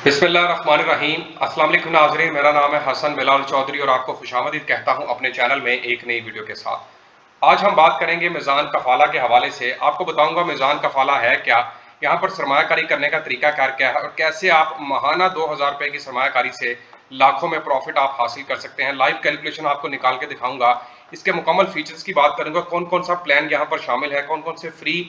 बिस्मिल्लाहिर्रहमानिर्रहीम। अस्सलाम वालेकुम नाज़रीन, मेरा नाम है हसन बिलाल चौधरी और आपको खुशामदीद कहता हूं अपने चैनल में एक नई वीडियो के साथ। आज हम बात करेंगे मीज़ान कफ़ाला के हवाले से। आपको बताऊंगा मीज़ान कफ़ाला है क्या, यहाँ पर सरमायाकारी करने का तरीकाकार क्या है और कैसे आप माहाना 2000 रुपये की सरमायाकारी से लाखों में प्रॉफिट आप हासिल कर सकते हैं। लाइव कैलकुलेशन आपको निकाल के दिखाऊंगा। इसके मुकम्मल फीचर्स की बात करूंगा, कौन कौन सा प्लान यहाँ पर शामिल है, कौन कौन से फ्री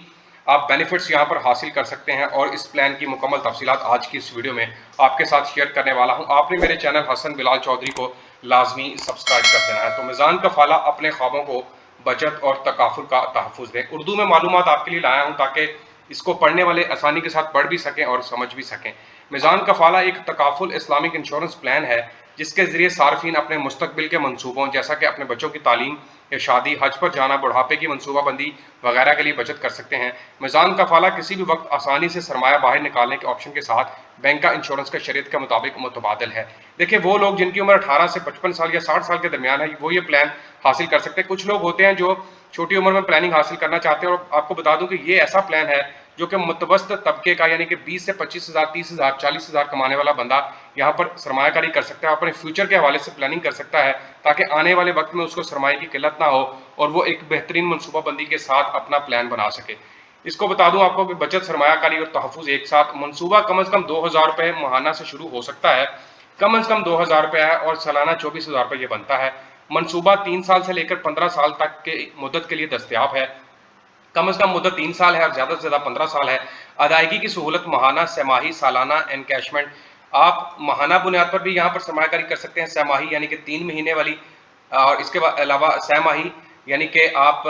आप बेनिफिट्स यहाँ पर हासिल कर सकते हैं और इस प्लान की मुकम्मल तफसीलात आज की इस वीडियो में आपके साथ शेयर करने वाला हूँ। आपने मेरे चैनल हसन बिलाल चौधरी को लाजमी सब्सक्राइब कर देना है। तो मीज़ान कफ़ाला अपने ख्वाबों को बचत और तकाफुल का तहफ़्फ़ुज़ दें। उर्दू में मालूमात आपके लिए लाया हूँ ताकि इसको पढ़ने वाले आसानी के साथ पढ़ भी सकें और समझ भी सकें। मीज़ान कफ़ाला एक तकाफुल इस्लामिक इंश्योरेंस प्लान है जिसके ज़रिए सार्फिन अपने मुस्तकबिल के मनसूबों जैसा कि अपने बच्चों की तालीम या शादी, हज पर जाना, बुढ़ापे की मनसूबाबंदी वगैरह के लिए बचत कर सकते हैं। मीज़ान कफ़ाला किसी भी वक्त आसानी से सरमाया बाहर निकालने के ऑप्शन के साथ बैंक का इंश्योरेंस का शरीयत के मुताबिक मुतबादिल है। देखिए, वो लोग जिनकी उम्र 18 से 55 साल या 60 साल के दरमियान है, वो ये प्लान हासिल कर सकते हैं। कुछ लोग होते हैं जो छोटी उम्र में प्लानिंग हासिल करना चाहते हैं और आपको बता दूं कि ये ऐसा प्लान है जो कि मुतवस्त तबके का, यानी कि 20 से 25,000, 30,000, 40,000 कमाने वाला बंदा यहाँ पर सरमायाकारी कर सकता है, अपने फ्यूचर के हवाले से प्लानिंग कर सकता है ताकि आने वाले वक्त में उसको सरमाए की किल्लत ना हो और वो एक बेहतरीन मनसूबाबंदी के साथ अपना प्लान बना सके। इसको बता दूं आपको कि बचत, सरमायाकारी और तहफ़्फ़ुज़ एक साथ। मनसूबा कम अज़ कम 2000 रुपये माहाना से शुरू हो सकता है। कम अज़ कम 2000 रुपये है और सालाना 24,000 रुपये ये बनता है। मनसूबा 3 साल से लेकर 15 साल तक के मुद्दत के लिए दस्तयाब है। कम से कम मुद्दत 3 साल है और ज़्यादा से ज़्यादा 15 साल है। अदायगी की सहूलत महाना, छमाही, सालाना, एनकैशमेंट। आप महाना बुनियाद पर भी यहाँ पर सरमायाकारी कर सकते हैं, छमाही यानी कि 3 महीने वाली, और इसके अलावा छमाही यानी कि आप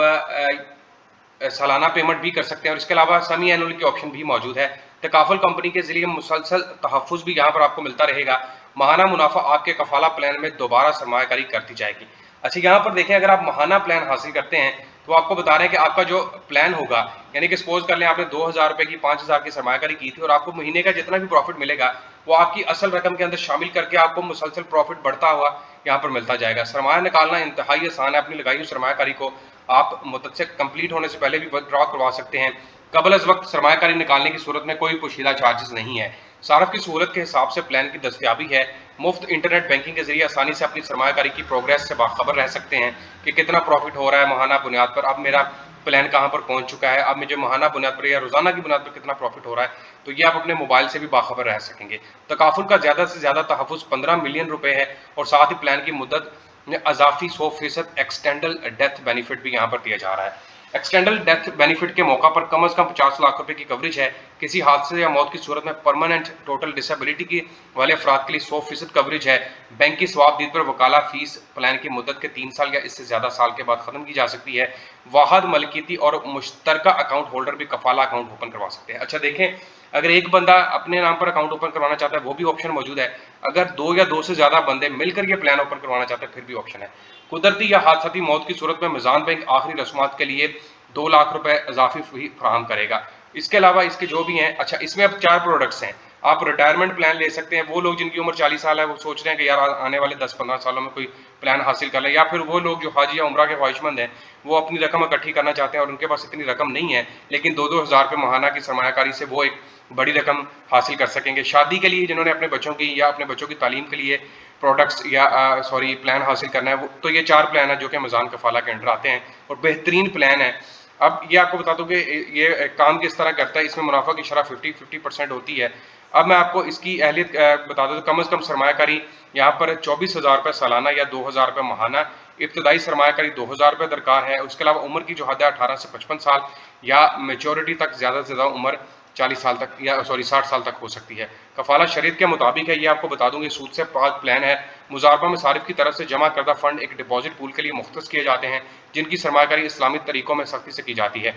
सालाना पेमेंट भी कर सकते हैं और इसके अलावा सेमी एनुअल की ऑप्शन भी मौजूद है। तकाफुल कंपनी के जरिए मुसलसल तहफ़्फ़ुज़ भी यहाँ पर आपको मिलता रहेगा। माहाना मुनाफा आपके कफाला प्लान में दोबारा सरमायाकारी करती जाएगी। अच्छा, यहाँ पर देखें, अगर आप माहाना प्लान हासिल करते हैं तो आपको बता रहे हैं कि आपका जो प्लान होगा, यानी कि सपोज कर लें आपने 2000 रुपये की 5000 की सरमायाकारी की थी और आपको महीने का जितना भी प्रॉफिट मिलेगा वो आपकी असल रकम के अंदर शामिल करके आपको मुसलसल प्रॉफिट बढ़ता हुआ यहाँ पर मिलता जाएगा। सरमाया निकालना इंतहाई आसान है। अपनी लगाई हुई सरमायाकारी को आप मुद्दत से कंप्लीट होने से पहले भी विथड्रॉ करवा सकते हैं। कबल अज वक्त सरमायाकारी निकालने की सूरत में कोई पोशीदा चार्जेस नहीं है। सारफ की सहूलत के हिसाब से प्लान की दस्तयाबी है। मुफ्त इंटरनेट बैंकिंग के जरिए आसानी से अपनी सरमायाकारी की प्रोग्रेस से बाखबर रह सकते हैं कि कितना प्रॉफिट हो रहा है माहाना बुनियाद पर, अब मेरा प्लान कहाँ पर पहुंच चुका है, अब मुझे माहाना बुनियाद पर या रोजाना की बुनियाद पर कितना प्रॉफिट हो रहा है, तो ये आप अपने मोबाइल से भी बाखबर रह सकेंगे। तकाफुल का ज्यादा से ज्यादा तहफ़्फ़ुज़ 15 मिलियन रुपए है और साथ ही प्लान की मुद्दत में अजाफी 100% एक्सटेंडल डेथ बेनिफिट भी यहाँ पर दिया जा रहा है। एक्सटेंडल डेथ बेनिफिट के मौका पर कम से कम 50 लाख रुपए की कवरेज है। किसी हादसे या मौत की सूरत में परमानेंट टोटल डिसेबिलिटी की वाले अफराद के लिए 100% कवरेज है। बैंक की स्वाबदीद पर वकाला फीस प्लान की मुद्दत के 3 साल या इससे ज्यादा साल के बाद खत्म की जा सकती है। वाहद मलकीती और मुश्तरका अकाउंट होल्डर भी कफाला अकाउंट ओपन करवा सकते हैं। अच्छा देखें, अगर एक बंदा अपने नाम पर अकाउंट ओपन करवाना चाहता है वो भी ऑप्शन मौजूद है। अगर 2 या 2 से ज्यादा बंदे मिलकर ये प्लान ओपन करवाना चाहते हैं फिर भी ऑप्शन है। कुदरती या हादसाती मौत की सूरत में मीज़ान बैंक आखिरी रस्मात के लिए 2 लाख रुपए इजाफी फी फराहम करेगा। इसके अलावा इसके जो भी हैं, अच्छा इसमें अब 4 प्रोडक्ट्स हैं। आप रिटायरमेंट प्लान ले सकते हैं। वो लोग जिनकी उम्र 40 साल है वो सोच रहे हैं कि यार आने वाले 10-15 सालों में कोई प्लान हासिल कर लें, या फिर वो लोग जो हाजी या उम्रा के ख्वाहिशमंद हैं वो अपनी रकम इकट्ठी करना चाहते हैं और उनके पास इतनी रकम नहीं है लेकिन 2-2 हज़ार रुपये माहाना की सरमायाकारी से वो एक बड़ी रकम हासिल कर सकेंगे। शादी के लिए जिन्होंने अपने बच्चों की या अपने बच्चों की तालीम के लिए प्रोडक्ट्स या सॉरी प्लान हासिल करना है, वो तो ये 4 प्लान है जो कि मीज़ान कफ़ाला के अंडर आते हैं और बेहतरीन प्लान है। अब ये आपको बता दूं कि ये काम किस तरह करता है। इसमें मुनाफा की शरह 50% होती है। अब मैं आपको इसकी अहलियत बता दूं, कम अज़ कम सरमायाकारी यहाँ पर 24,000 रुपये सालाना या 2,000 रुपये माहाना। इब्तदाई सरमायाकारी 2,000 रुपये दरकार है। उसके अलावा उम्र की जो हद है 18 से 55 साल या मेच्योरिटी तक ज़्यादा से ज़्यादा उम्र 40 साल तक या सॉरी 60 साल तक हो सकती है। कफाला शरीयत के मुताबिक है। ये आपको बता दूंगी सूद से पाक प्लान है। मुजारबा में सारिफ की तरफ से जमा करदा फंड एक डिपॉजिट पूल के लिए मुख्तस किए जाते हैं जिनकी सरमायाकारी इस्लामी तरीकों में सख्ती से की जाती है।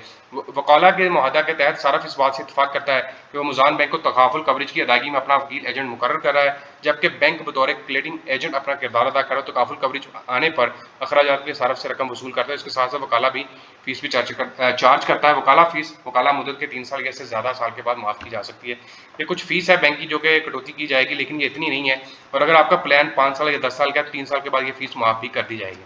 वकाला के मुआहदा के तहत सारफ इस बात से इतफाक करता है कि वह मुजान बैंक को तकाफुल कवरेज की अदायगी में अपना वकील एजेंट मुकर्रर कर रहा है, जबकि बैंक बतौर क्लेडिंग एजेंट अपना किरदार अदा कर रहा है। तकाफुल कवरेज आने पर अखराजात के सारफ से रकम वसूल करता है। इसके साथ साथ वकाला भी फीस भी चार्ज करता है। वकाला फीस वकाला मुद्दत के 3 साल या इससे ज़्यादा साल के बाद माफ़ की जा सकती है। ये कुछ फीस है बैंक की जो कि कटौती की जाएगी, लेकिन ये इतनी नहीं है और अगर आपका प्लान 5 साल या 10 साल का है तो 3 साल के बाद ये फीस माफ़ भी कर दी जाएगी।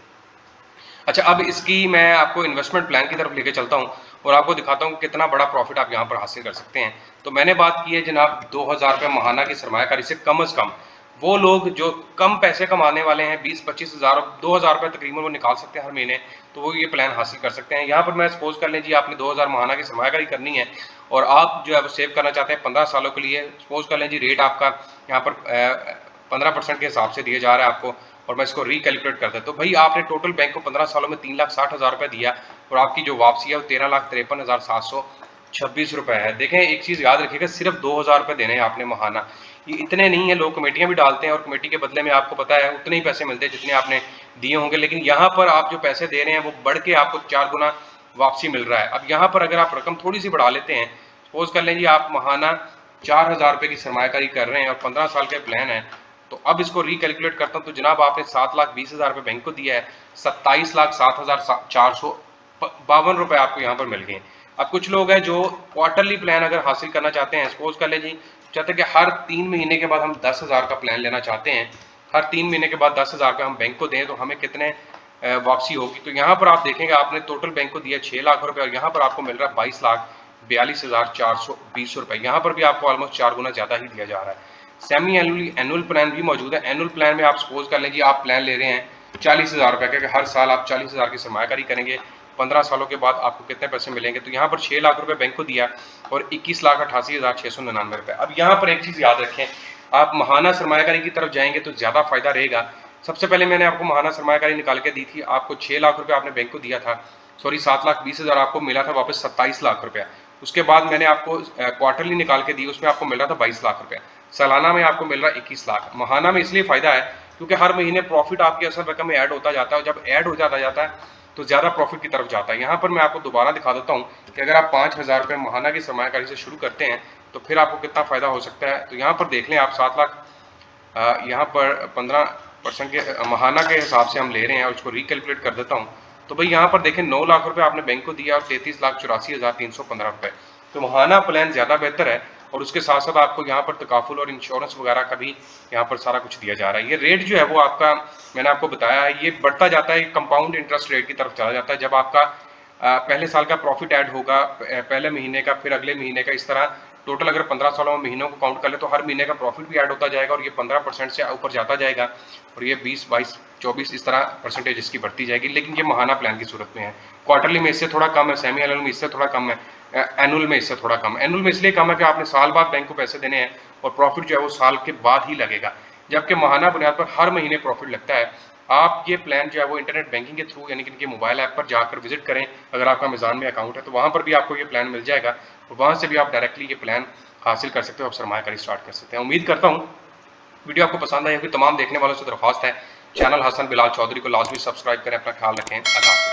अच्छा, अब इसकी मैं आपको इन्वेस्टमेंट प्लान की तरफ लेके चलता हूँ। और आपको दिखाता हूँ कितना बड़ा प्रॉफिट आप यहाँ पर हासिल कर सकते हैं। तो मैंने बात की है जनाब 2000 रुपये महाना की सरमायाकारी से कम से कम वो लोग जो कम पैसे कमाने वाले हैं 20-25 हज़ार 2000 रुपये तकरीबन वो निकाल सकते हैं हर महीने, तो वो ये प्लान हासिल कर सकते हैं। यहाँ पर मैं सपोज कर लें जी आपने 2000 महाना की सरमायाकारी करनी है और आप जो है वो सेव करना चाहते हैं 15 सालों के लिए। सपोज कर लें जी रेट आपका यहाँ पर 15% के हिसाब से दिया जा रहा है आपको, और मैं इसको रिकैलकुलेट करता तो भाई आपने टोटल बैंक को 15 सालों में 3,60,000 रुपये दिया और आपकी जो वापसी है वो 13,53,726 रुपये है। देखें एक चीज़ याद रखिएगा, सिर्फ 2,000 रुपये देने हैं आपने महाना, ये इतने नहीं है। लोग कमेटियां भी डालते हैं और कमेटी के बदले में आपको पता है उतने ही पैसे मिलते हैं जितने आपने दिए होंगे, लेकिन यहाँ पर आप जो पैसे दे रहे हैं वो बढ़ के आपको 4 गुना वापसी मिल रहा है। अब यहाँ पर अगर आप रकम थोड़ी सी बढ़ा लेते हैं, सपोज कर लें जी आप महाना 4,000 रुपये की सरमायाकारी कर रहे हैं और 15 साल का प्लान है, तो अब इसको रिकैलकुलेट करता हूँ तो जनाब आपने 7,20,000 रुपये बैंक को दिया है, 27,07,452 रुपये आपको यहाँ पर मिल गए। अब कुछ लोग हैं जो क्वार्टरली प्लान अगर हासिल करना चाहते हैं, सपोज कर लें जी चाहते हैं कि हर 3 महीने के बाद हम 10,000 का प्लान लेना चाहते हैं, हर 3 महीने के बाद 10,000 का हम बैंक को दें तो हमें कितने वापसी होगी। तो यहाँ पर आप देखेंगे आपने टोटल बैंक को दिया 6 लाख रुपए और यहाँ पर आपको मिल रहा है 22,42,420 रुपये। यहाँ पर भी आपको ऑलमोस्ट 4 गुना ज़्यादा ही दिया जा रहा है। सेमी एनुअल प्लान भी मौजूद है। एनुअल प्लान में आप सपोज कर लें जी आप प्लान ले रहे हैं 40,000 रुपये का, हर साल आप 40,000 की सरमायाकारी करेंगे, 15 सालों के बाद आपको कितने पैसे मिलेंगे। तो यहाँ पर 6 लाख रुपए बैंक को दिया और 21,88,699 रुपये। अब यहाँ पर एक चीज़ याद रखें, आप महाना सरमायाकारी की तरफ जाएंगे तो ज़्यादा फायदा रहेगा। सबसे पहले मैंने आपको महाना सरमायाकारी निकाल के दी थी, आपको 6 लाख रुपये आपने बैंक को दिया था, सॉरी 7,20,000 आपको मिला था वापस 27 लाख रुपया। उसके बाद मैंने आपको क्वार्टरली निकाल के दी, उसमें आपको मिल रहा था 22 लाख रुपया। सालाना में आपको मिल रहा है 21 लाख। महाना में इसलिए फायदा है क्योंकि हर महीने प्रॉफिट आपकी असल रकम में ऐड होता जाता है, जब ऐड हो जाता है तो ज़्यादा प्रॉफिट की तरफ जाता है। यहाँ पर मैं आपको दोबारा दिखा देता हूँ कि अगर आप 5,000 रुपये महाना की सरमायाकारी से शुरू करते हैं तो फिर आपको कितना फ़ायदा हो सकता है। तो यहाँ पर देख लें आप 7 लाख, यहाँ पर 15% के महाना के हिसाब से हम ले रहे हैं और उसको रिकैलकुलेट कर देता हूँ। तो भाई यहाँ पर देखें 9 लाख रुपए आपने बैंक को दिया और 33,84,315 रुपये। तो महाना प्लान ज़्यादा बेहतर है और उसके साथ साथ आपको यहाँ पर तकाफुल और इंश्योरेंस वगैरह का भी यहाँ पर सारा कुछ दिया जा रहा है। ये रेट जो है वो आपका मैंने आपको बताया है, ये बढ़ता जाता है, कंपाउंड इंटरेस्ट रेट की तरफ चला जाता है। जब आपका पहले साल का प्रॉफिट ऐड होगा, पहले महीने का, फिर अगले महीने का, इस तरह टोटल अगर 15 सालों में महीनों को काउंट कर ले तो हर महीने का प्रॉफिट भी ऐड होता जाएगा और ये 15% से ऊपर जाता जाएगा और ये 20, 22, 24 इस तरह परसेंटेज इसकी बढ़ती जाएगी। लेकिन ये महाना प्लान की सूरत में है। क्वार्टरली में इससे थोड़ा कम है, सेमी एनुअल में इससे थोड़ा कम है, एनुअल में इससे थोड़ा कम है। एनुअल में इसलिए कम है कि आपने साल बाद बैंक को पैसे देने हैं और प्रॉफिट जो है वो साल के बाद ही लगेगा, जबकि महाना बुनियाद पर हर महीने प्रॉफिट लगता है। आप ये प्लान जो है वो इंटरनेट बैंकिंग के थ्रू यानी कि इनके मोबाइल ऐप पर जाकर विजिट करें, अगर आपका मिज़ान में अकाउंट है तो वहाँ पर भी आपको ये प्लान मिल जाएगा और वहाँ से भी आप डायरेक्टली ये प्लान हासिल कर सकते हो, आप सरमायाकारी स्टार्ट कर सकते हैं। उम्मीद करता हूँ वीडियो आपको पसंद आई होगी। तमाम देखने वालों से दरख्वास्त है चैनल हसन बिलाल चौधरी को लाजमी सब्सक्राइब करें। अपना ख्याल रखें। अल्लाह हाफ़िज़।